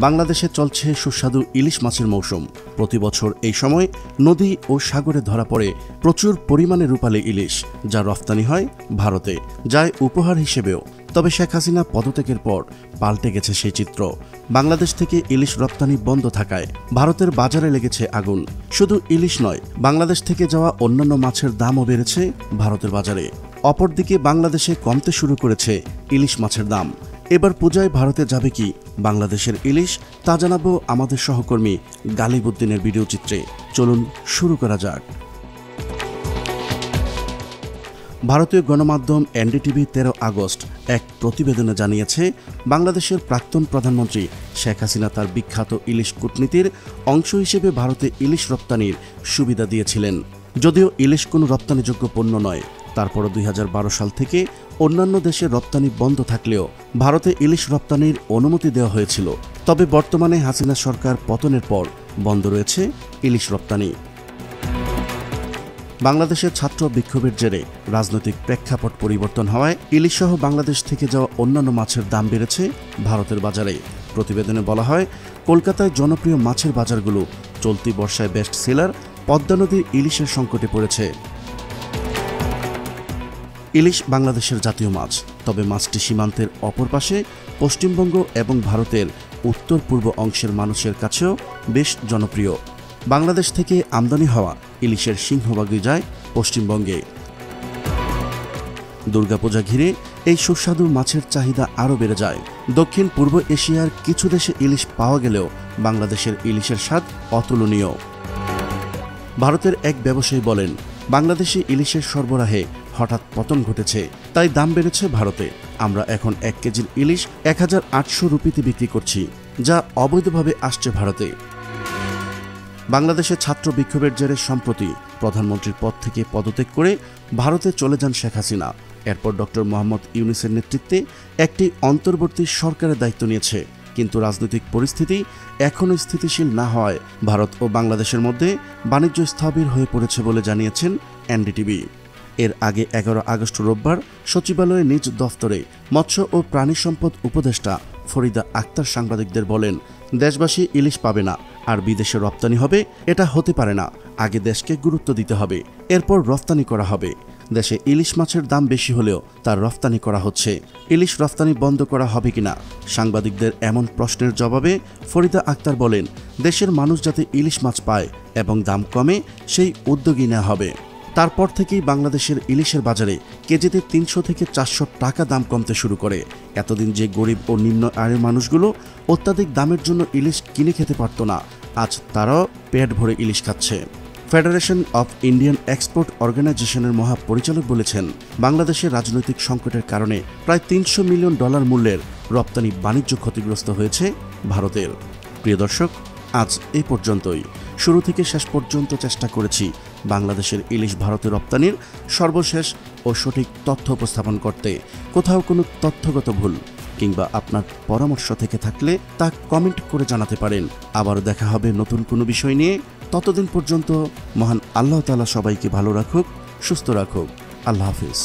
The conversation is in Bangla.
বাংলাদেশে চলছে সুস্বাদু ইলিশ মাছের মৌসুম। প্রতি বছর এই সময় নদী ও সাগরে ধরা পড়ে প্রচুর পরিমাণে রূপালী ইলিশ, যা রফতানি হয় ভারতে, যায় উপহার হিসেবেও। তবে শেখ হাসিনা পদত্যাগের পর পাল্টে গেছে সেই চিত্র। বাংলাদেশ থেকে ইলিশ রপ্তানি বন্ধ থাকায় ভারতের বাজারে লেগেছে আগুন। শুধু ইলিশ নয়, বাংলাদেশ থেকে যাওয়া অন্যান্য মাছের দামও বেড়েছে ভারতের বাজারে। অপরদিকে বাংলাদেশে কমতে শুরু করেছে ইলিশ মাছের দাম। এবার পূজায় ভারতে যাবে কি বাংলাদেশের ইলিশ, তা জানাবো আমাদের সহকর্মী গালিবউদ্দিনের ভিডিও চিত্রে। চলুন শুরু করা যাক। ভারতীয় গণমাধ্যম এনডিটিভি 13 আগস্ট এক প্রতিবেদনে জানিয়েছে, বাংলাদেশের প্রাক্তন প্রধানমন্ত্রী শেখ হাসিনা তার বিখ্যাত ইলিশ কূটনীতির অংশ হিসেবে ভারতে ইলিশ রপ্তানির সুবিধা দিয়েছিলেন। যদিও ইলিশ কোনো রপ্তানিযোগ্য পণ্য নয়, তারপরও 2012 সাল থেকে অন্যান্য দেশে রপ্তানি বন্ধ থাকলেও ভারতে ইলিশ রপ্তানির অনুমতি দেওয়া হয়েছিল। তবে বর্তমানে হাসিনা সরকার পতনের পর বন্ধ রয়েছে ইলিশ রপ্তানি। বাংলাদেশের ছাত্র বিক্ষোভের জেরে রাজনৈতিক প্রেক্ষাপট পরিবর্তন হওয়ায় ইলিশসহ বাংলাদেশ থেকে যাওয়া অন্যান্য মাছের দাম বেড়েছে ভারতের বাজারে। প্রতিবেদনে বলা হয়, কলকাতায় জনপ্রিয় মাছের বাজারগুলো চলতি বর্ষায় বেস্ট সেলার পদ্মা নদীর ইলিশের সংকটে পড়েছে। ইলিশ বাংলাদেশের জাতীয় মাছ, তবে মাছটি সীমান্তের অপর পাশে পশ্চিমবঙ্গ এবং ভারতের উত্তর পূর্ব অংশের মানুষের কাছেও বেশ জনপ্রিয়। বাংলাদেশ থেকে আমদানি হওয়া ইলিশের সিংহভাগই যায় পশ্চিমবঙ্গে। দুর্গাপূজা ঘিরে এই সুস্বাদু মাছের চাহিদা আরও বেড়ে যায়। দক্ষিণ পূর্ব এশিয়ার কিছু দেশে ইলিশ পাওয়া গেলেও বাংলাদেশের ইলিশের স্বাদ অতুলনীয়। ভারতের এক ব্যবসায়ী বলেন, বাংলাদেশি ইলিশের সরবরাহে হঠাৎ পতন ঘটেছে, তাই দাম বেড়েছে ভারতে। আমরা এখন 1 কেজির ইলিশ 1800 রুপিতে বিক্রি করছি, যা অবৈধভাবে আসছে ভারতে। বাংলাদেশের ছাত্র বিক্ষোভের জেরে সম্প্রতি প্রধানমন্ত্রীর পদ থেকে পদত্যাগ করে ভারতে চলে যান শেখ হাসিনা। এরপর ডক্টর মোহাম্মদ ইউনূসের নেতৃত্বে একটি অন্তর্বর্তী সরকারের দায়িত্ব নিয়েছে। কিন্তু রাজনৈতিক পরিস্থিতি এখনও স্থিতিশীল না হওয়ায় ভারত ও বাংলাদেশের মধ্যে বাণিজ্য স্থবির হয়ে পড়েছে বলে জানিয়েছেন এনডিটিভি। এর আগে 11 আগস্ট রোববার সচিবালয়ে নিজ দফতরে মৎস্য ও প্রাণী সম্পদ উপদেষ্টা ফরিদা আক্তার সাংবাদিকদের বলেন, দেশবাসী ইলিশ পাবে না আর বিদেশে রপ্তানি হবে, এটা হতে পারে না। আগে দেশকে গুরুত্ব দিতে হবে, এরপর রপ্তানি করা হবে। দেশে ইলিশ মাছের দাম বেশি হলেও তার রপ্তানি করা হচ্ছে। ইলিশ রপ্তানি বন্ধ করা হবে কিনা সাংবাদিকদের এমন প্রশ্নের জবাবে ফরিদা আক্তার বলেন, দেশের মানুষ যাতে ইলিশ মাছ পায় এবং দাম কমে, সেই উদ্যোগই নেওয়া হবে। তারপর থেকেই বাংলাদেশের ইলিশের বাজারে কেজিতে 300 থেকে 400 টাকা দাম কমতে শুরু করে। এতদিন যে গরিব ও নিম্ন আয়ের মানুষগুলো অত্যাধিক দামের জন্য ইলিশ কিনে খেতে পারত না, আজ তারাও পেট ভরে ইলিশ খাচ্ছে। ফেডারেশন অফ ইন্ডিয়ান এক্সপোর্ট অর্গানাইজেশনের মহাপরিচালক বলেছেন, বাংলাদেশের রাজনৈতিক সংকটের কারণে প্রায় $300 মিলিয়ন মূল্যের রপ্তানি বাণিজ্য ক্ষতিগ্রস্ত হয়েছে ভারতের। প্রিয় দর্শক, আজ এই পর্যন্তই। শুরু থেকে শেষ পর্যন্ত চেষ্টা করেছি বাংলাদেশের ইলিশ ভারতে রপ্তানির সর্বশেষ ও সঠিক তথ্য উপস্থাপন করতে। কোথাও কোনো তথ্যগত ভুল কিংবা আপনার পরামর্শ থেকে থাকলে তা কমেন্ট করে জানাতে পারেন। আবারও দেখা হবে নতুন কোনো বিষয় নিয়ে। ততদিন পর্যন্ত মহান আল্লাহ তাআলা সবাইকে ভালো রাখুক, সুস্থ রাখুক। আল্লাহ হাফিজ।